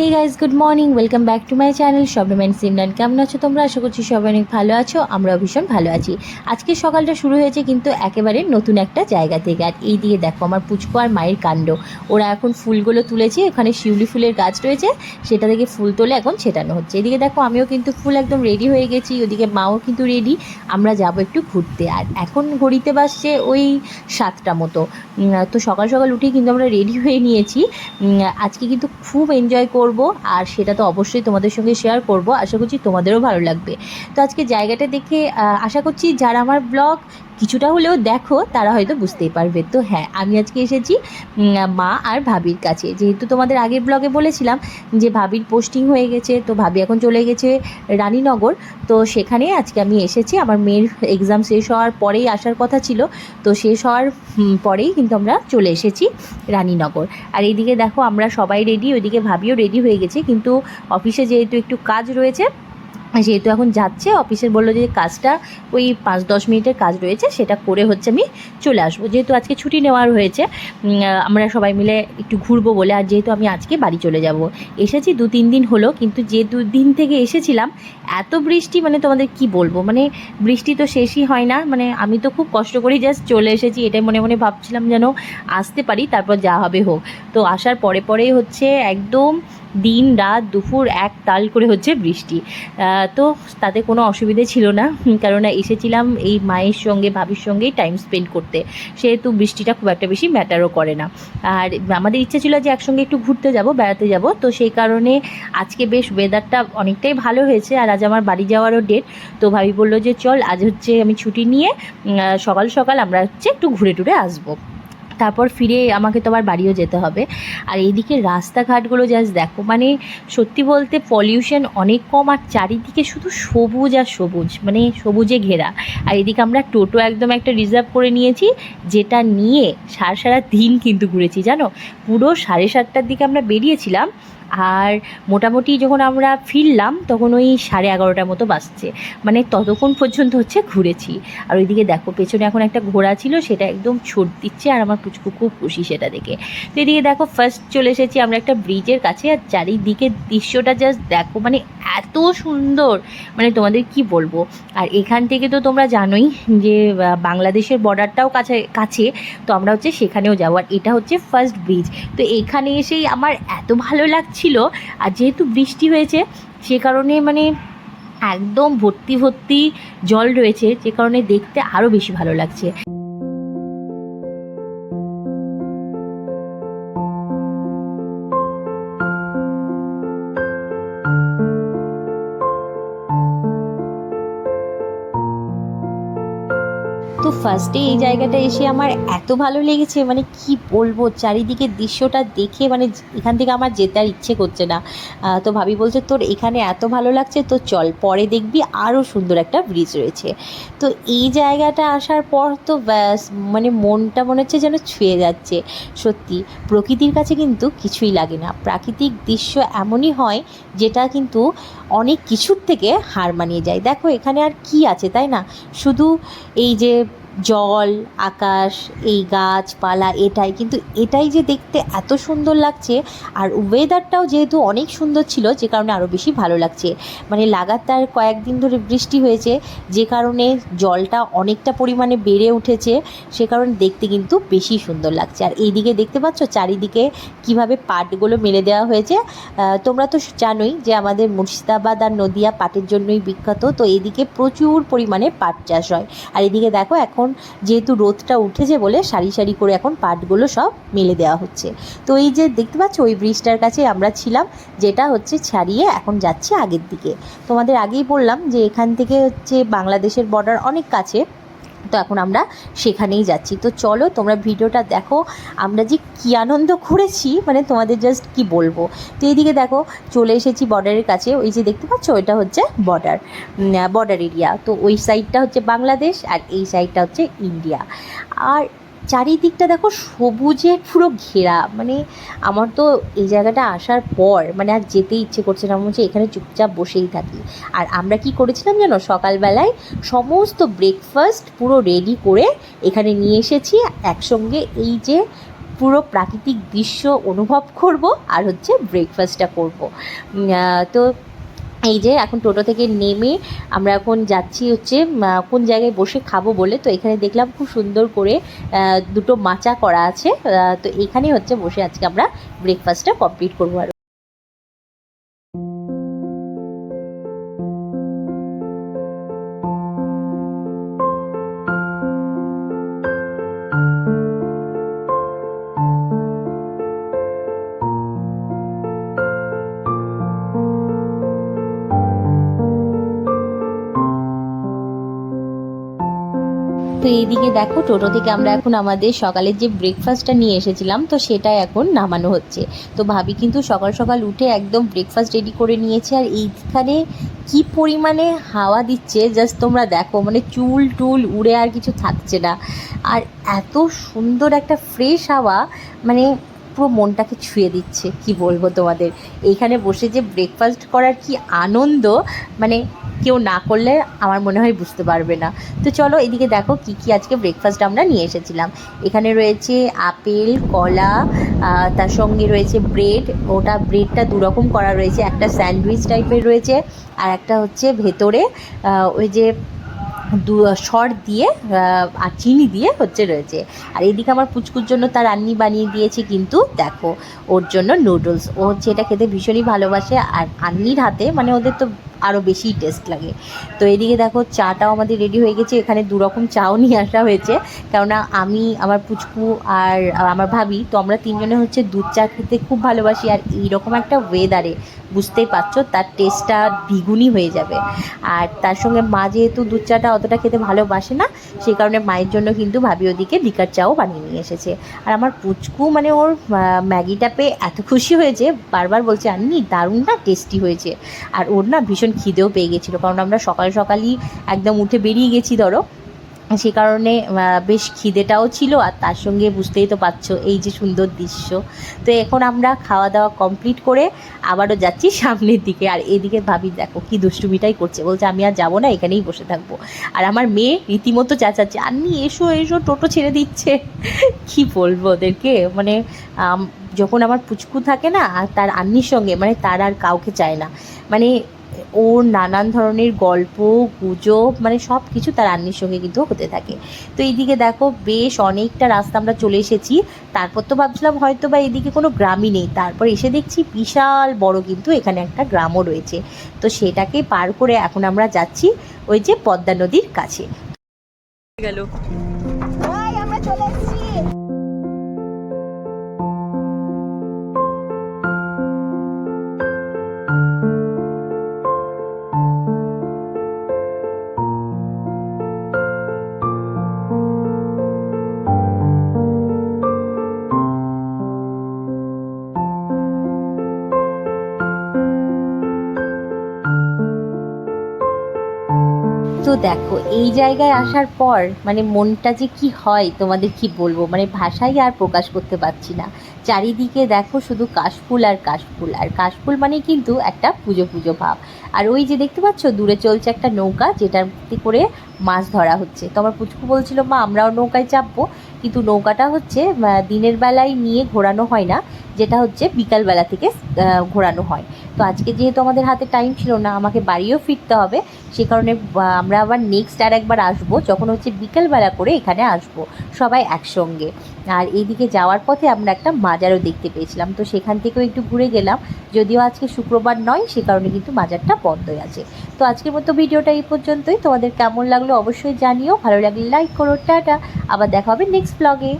Hey guys, good morning, welcome back to my channel Shabnam Simran. কেমন আছো তোমরা? আশা করছি সবাই অনেক ভালো আছো, আমরাও ভীষণ ভালো আছি। আজকে সকালটা শুরু হয়েছে কিন্তু একেবারে নতুন একটা জায়গা থেকে। আর এই দিকে দেখো আমার পুচকু আর মায়ের কাণ্ড। ওরা এখন ফুলগুলো তুলেছে, ওখানে শিউলি ফুলের গাছ রয়েছে, সেটা থেকে ফুল তোলে এখন ছেটানো হচ্ছে। এদিকে দেখো আমিও কিন্তু ফুল একদম রেডি হয়ে গেছি, ওদিকে মাও কিন্তু রেডি। আমরা যাবো একটু ঘুরতে। আর এখন ঘড়িতে বাসছে ওই 7টা মতো। তো সকাল সকাল উঠেই কিন্তু আমরা রেডি হয়ে নিয়েছি। আজকে কিন্তু খুব এনজয় করব, আর সেটা তো অবশ্যই তোমাদের সঙ্গে শেয়ার করব। আশা করছি তোমাদেরও ভালো লাগবে। তো আজকে জায়গাটা দেখে আশা করছি যারা আমার ব্লগ কিছুটা হলেও দেখো তারা হয়তো বুঝতেই পারবে। তো হ্যাঁ, আমি আজকে এসেছি মা আর ভাবির কাছে। যেহেতু তোমাদের আগের ব্লগে বলেছিলাম যে ভাবির পোস্টিং হয়ে গেছে, তো ভাবি এখন চলে গেছে রানীনগর। তো সেখানে আজকে আমি এসেছি। আমার মেয়ের এক্সাম শেষ হওয়ার পরেই আসার কথা ছিল, তো শেষ হওয়ার পরেই কিন্তু আমরা চলে এসেছি রানীনগর। আর এইদিকে দেখো আমরা সবাই রেডি, ওইদিকে ভাবিও রেডি হয়ে গেছে, কিন্তু অফিসে যেহেতু একটু কাজ রয়েছে যেহেতু এখন যাচ্ছে, অফিসের বললো যে কাজটা ওই 5-10 মিনিটের কাজ রয়েছে, সেটা করে হচ্ছে আমি চলে আসবো। যেহেতু আজকে ছুটি নেওয়ার হয়েছে, আমরা সবাই মিলে একটু ঘুরবো বলে। আর যেহেতু আমি আজকে বাড়ি চলে যাব, এসেছি 2-3 দিন হলো, কিন্তু যে 2 দিন থেকে এসেছিলাম এত বৃষ্টি, মানে তোমাদের কি বলবো, মানে বৃষ্টি তো শেষই হয় না। মানে আমি তো খুব কষ্ট করেই জাস্ট চলে এসেছি, এটাই মনে মনে ভাবছিলাম যেন আসতে পারি, তারপর যা হবে হোক। তো আসার পরেই হচ্ছে একদম দিন রাত দুপুর এক তাল করে হচ্ছে বৃষ্টি। তো তাতে কোনো অসুবিধে ছিল না, কেননা এসেছিলাম এই মায়ের সঙ্গে ভাবির সঙ্গেই টাইম স্পেন্ড করতে, সেহেতু বৃষ্টিটা খুব একটা বেশি ম্যাটারও করে না। আর আমাদের ইচ্ছে ছিল যে একসঙ্গে একটু ঘুরতে যাব, বেড়াতে যাব। তো সেই কারণে আজকে বেশ ওয়েদারটা অনেকটাই ভালো হয়েছে, আর আজ আমার বাড়ি যাওয়ারও ডেট। তো ভাবি বললো যে চল আজ হচ্ছে আমি ছুটি নিয়ে সকাল সকাল আমরা হচ্ছে একটু ঘুরে টুরে আসবো, তারপর ফিরে আমাকে তো আবার বাড়িও যেতে হবে। আর এইদিকে রাস্তাঘাটগুলো জাস্ট দেখো, মানে সত্যি বলতে পলিউশন অনেক কম, আর চারিদিকে শুধু সবুজ আর সবুজ, মানে সবুজে ঘেরা। আর এদিকে আমরা টোটো একদম একটা রিজার্ভ করে নিয়েছি, যেটা নিয়ে সারা দিন কিন্তু ঘুরেছি জানো। পুরো 7:30টার দিকে আমরা বেরিয়েছিলাম, আর মোটামুটি যখন আমরা ফিরলাম তখন ওই 11:30টার মতো বাজছে, মানে ততক্ষণ পর্যন্ত হচ্ছে ঘুরেছি। আর ওইদিকে দেখো পেছনে এখন একটা ঘোড়া ছিল, সেটা একদম ছোট দিচ্ছে, আর আমার পুচকু খুব খুশি সেটা দেখে। তো এদিকে দেখো ফার্স্ট চলে এসেছি আমরা একটা ব্রিজের কাছে, আর চারিদিকের দৃশ্যটা জাস্ট দেখো, মানে এত সুন্দর, মানে তোমাদের কি বলবো। আর এখান থেকে তো তোমরা জানোই যে বাংলাদেশের বর্ডারটাও কাছে কাছে, তো আমরা হচ্ছে সেখানেও যাবো। আর এটা হচ্ছে ফার্স্ট ব্রিজ। তো এখানে এসেই আমার এত ভালো লাগছিল, আর যেহেতু বৃষ্টি হয়েছে সে কারণে মানে একদম ভর্তি ভর্তি জল রয়েছে, যে কারণে দেখতে আরও বেশি ভালো লাগছে। তো ফার্স্টে এই জায়গাটা এসে আমার এত ভালো লেগেছে, মানে কি বলবো, চারিদিকে দৃশ্যটা দেখে মানে এখান থেকে আমার যেতে আর ইচ্ছে করছে না। তো ভাবি বলছে তোর এখানে এত ভালো লাগছে, তো চল পরে দেখবি আরও সুন্দর একটা ব্রিজ রয়েছে। তো এই জায়গাটা আসার পর তো ব্যাস, মানে মনটা মনে হচ্ছে যেন ছুঁয়ে যাচ্ছে। সত্যি প্রকৃতির কাছে কিন্তু কিছুই লাগে না, প্রাকৃতিক দৃশ্য এমনই হয় যেটা কিন্তু অনেক কিছুর থেকে হার মানিয়ে যায়। দেখো এখানে আর কি আছে, তাই না? শুধু এই যে জল, আকাশ, এই গাছপালা, এটাই যে দেখতে এত সুন্দর লাগছে। আর ওয়েদারটাও যেহেতু অনেক সুন্দর ছিল, যে কারণে আরও বেশি ভালো লাগছে। মানে লাগাতার কয়েকদিন ধরে বৃষ্টি হয়েছে, যে কারণে জলটা অনেকটা পরিমাণে বেড়ে উঠেছে, সে কারণে দেখতে কিন্তু বেশি সুন্দর লাগছে। আর এইদিকে দেখতে পাচ্ছ চারিদিকে কিভাবে পাটগুলো মেলে দেওয়া হয়েছে। তোমরা তো জানোই যে আমাদের মুর্শিদাবাদ আর নদিয়া পাটের জন্যই বিখ্যাত, তো এইদিকে প্রচুর পরিমাণে পাট চাষ হয়। আর এদিকে দেখো এখন যেহেতু রোদটা উঠেছে বলে সারি সারি করে এখন পাটগুলো সব মেলে দেওয়া হচ্ছে। তো এই যে দেখতে পাচ্ছ ওই ব্রিজটার কাছে আমরা ছিলাম, যেটা হচ্ছে ছাড়িয়ে এখন যাচ্ছি আগের দিকে। তোমাদের আগেই বললাম যে এখান থেকে হচ্ছে বাংলাদেশের বর্ডার অনেক কাছে, তো এখন আমরা সেখানেই যাচ্ছি। তো চলো তোমরা ভিডিওটা দেখো, আমরা যে কী আনন্দ করেছি, মানে তোমাদের জাস্ট কি বলবো। তো এইদিকে দেখো চলে এসেছি বর্ডারের কাছে, ওই যে দেখতে পাচ্ছ ওইটা হচ্ছে বর্ডার এরিয়া। তো ওই সাইডটা হচ্ছে বাংলাদেশ, আর এই সাইডটা হচ্ছে ইন্ডিয়া। আর চারিদিকটা দেখো সবুজে পুরো ঘেরা, মানে আমার তো এই জায়গাটা আসার পর মানে আর যেতে ইচ্ছে করছে না, মনে হচ্ছে এখানে চুপচাপ বসেই থাকি। আর আমরা কি করেছিলাম জানো, সকালবেলায় সমস্ত ব্রেকফাস্ট পুরো রেডি করে এখানে নিয়ে এসেছি একসঙ্গে। এই যে পুরো প্রাকৃতিক দৃশ্য অনুভব করব আর হচ্ছে ব্রেকফাস্টটা করব। তো এই যে এখন টোটো থেকে নেমে আমরা এখন যাচ্ছি হচ্ছে কোন জায়গায় বসে খাবো বলে। তো এখানে দেখলাম খুব সুন্দর করে দুটো মাচা করা আছে, তো এখানে হচ্ছে বসে আজকে আমরা ব্রেকফাস্টটা কমপ্লিট করবো। আর তো এইদিকে দেখো টোটো থেকে আমরা এখন আমাদের সকালের যে ব্রেকফাস্টটা নিয়ে এসেছিলাম তো সেটা এখন নামানো হচ্ছে। তো ভাবি কিন্তু সকাল সকাল উঠে একদম ব্রেকফাস্ট রেডি করে নিয়েছে। আর এইখানে কি পরিমাণে হাওয়া দিচ্ছে জাস্ট তোমরা দেখো, মানে চুল টুল উড়ে আর কিছু থাকছে না। আর এত সুন্দর একটা ফ্রেশ হাওয়া, মানে পুরো মনটাকে ছুঁয়ে দিচ্ছে। কি বলবো তোমাদের, এইখানে বসে যে ব্রেকফাস্ট করার কি আনন্দ, মানে কেউ না করলে আমার মনে হয় বুঝতে পারবে না। তো চলো এদিকে দেখো কি কি আজকে ব্রেকফাস্ট আমরা নিয়ে এসেছিলাম। এখানে রয়েছে আপেল, কলা, তার সঙ্গে রয়েছে ব্রেড। ওটা ব্রেডটা দুরকম করা রয়েছে, একটা স্যান্ডউইচ টাইপের রয়েছে আর একটা হচ্ছে ভেতরে ওই যে শর্ট দিয়ে আর চিনি দিয়ে হচ্ছে রয়েছে। আর এদিকে আমার পুচকুর জন্য তার রান্নি বানিয়ে দিয়েছি, কিন্তু দেখো ওর জন্য নুডলস। ও হচ্ছে এটা খেতে ভীষণই ভালোবাসে আর আন্নির হাতে মানে ওদের তো আরও বেশি টেস্ট লাগে। তো এদিকে দেখো চাটাও আমাদের রেডি হয়ে গেছে। এখানে দুরকম চাও নিয়ে আসা হয়েছে, কেননা আমি, আমার পুচকু আর আমার ভাবি, তো আমরা তিনজনে হচ্ছে দুধ চা খেতে খুব ভালোবাসি। আর এইরকম একটা ওয়েদারে বুঝতেই পারছো তার টেস্টটা দ্বিগুণই হয়ে যাবে। আর তার সঙ্গে মা যেহেতু দুধ চাটা অতটা খেতে ভালোবাসে না, সেই কারণে মায়ের জন্য কিন্তু ভাবি ওদিকে লিকার চাও বানিয়ে নিয়ে এসেছে। আর আমার পুচকু মানে ওর ম্যাগিটা পেয়ে এত খুশি হয়েছে, বারবার বলছে আন্নি দারুণ না, টেস্টি হয়েছে। আর ওর না ভীষণ খিদেও পেয়ে গেছিলো, কারণ আমরা সকাল সকালই একদম উঠে বেরিয়ে গেছি ধরো, সে কারণে বেশ খিদেটাও ছিল। আর তার সঙ্গে বুঝতেই তো পারছো এই যে সুন্দর দৃশ্য। তো এখন আমরা খাওয়া দাওয়া কমপ্লিট করে আবারও যাচ্ছি সামনের দিকে। আর এদিকে ভাবি দেখো কি দুষ্টুমিটাই করছে, বলছে আমি আর যাবো না, এখানেই বসে থাকবো। আর আমার মেয়ে রীতিমতো চেঁচাচ্ছে আন্নি এসো এসো, টোটো ছেড়ে দিচ্ছে। কি বলবো ওদেরকে, মানে যখন আমার পুচকু থাকে না আর তার আন্নির সঙ্গে, মানে তার আর কাউকে চায় না। মানে ওর নানান ধরনের গল্প গুজব, মানে সব কিছু তার আন্নির সঙ্গে কিন্তু হতে থাকে। তো এইদিকে দেখো বেশ অনেকটা রাস্তা আমরা চলে এসেছি। তারপর তো ভাবছিলাম হয়তো বা এদিকে কোনো গ্রামই নেই, তারপর এসে দেখছি বিশাল বড় কিন্তু এখানে একটা গ্রামও রয়েছে। তো সেটাকে পার করে এখন আমরা যাচ্ছি ওই যে পদ্মা নদীর কাছে। গেল আমরা চলে এসেছি। তো দেখো এই জায়গায় আসার পর মানে মনটা যে কি হয় তোমাদের কি বলবো, মানে ভাষাই আর প্রকাশ করতে পারছি না। চারিদিকে দেখো শুধু কাশফুল আর কাশফুল, আর কাশফুল মানে কিন্তু একটা পুজো পুজো ভাব। আর ওই যে দেখতে পাচ্ছ দূরে চলছে একটা নৌকা, যেটার করে মাছ ধরা হচ্ছে। তো আমার পুচকু বলছিল মা আমরাও নৌকায় চাপবো, কিন্তু নৌকাটা হচ্ছে দিনের বেলায় নিয়ে ঘোরানো হয় না, যেটা হচ্ছে বিকালবেলা থেকে ঘোরানো হয়। তো আজকে যেহেতু আমাদের হাতে টাইম ছিল না, আমাকে বাড়িও ফিরতে হবে, সে কারণে আমরা আবার নেক্সট আর একবার আসবো, যখন হচ্ছে বিকেলবেলা করে এখানে আসবো সবাই একসঙ্গে। আর এইদিকে যাওয়ার পথে আমরা একটা মাজারও দেখতে পেয়েছিলাম, তো সেখান থেকেও একটু ঘুরে গেলাম। যদিও আজকে শুক্রবার নয়, সে কারণে কিন্তু মাজারটা বন্ধই আছে। তো আজকের মতো ভিডিওটা এই পর্যন্তই। তোমাদের কেমন লাগলো অবশ্যই জানিও, ভালো লাগলে লাইক করো। টাটা, আবার দেখা হবে নেক্সট ব্লগে।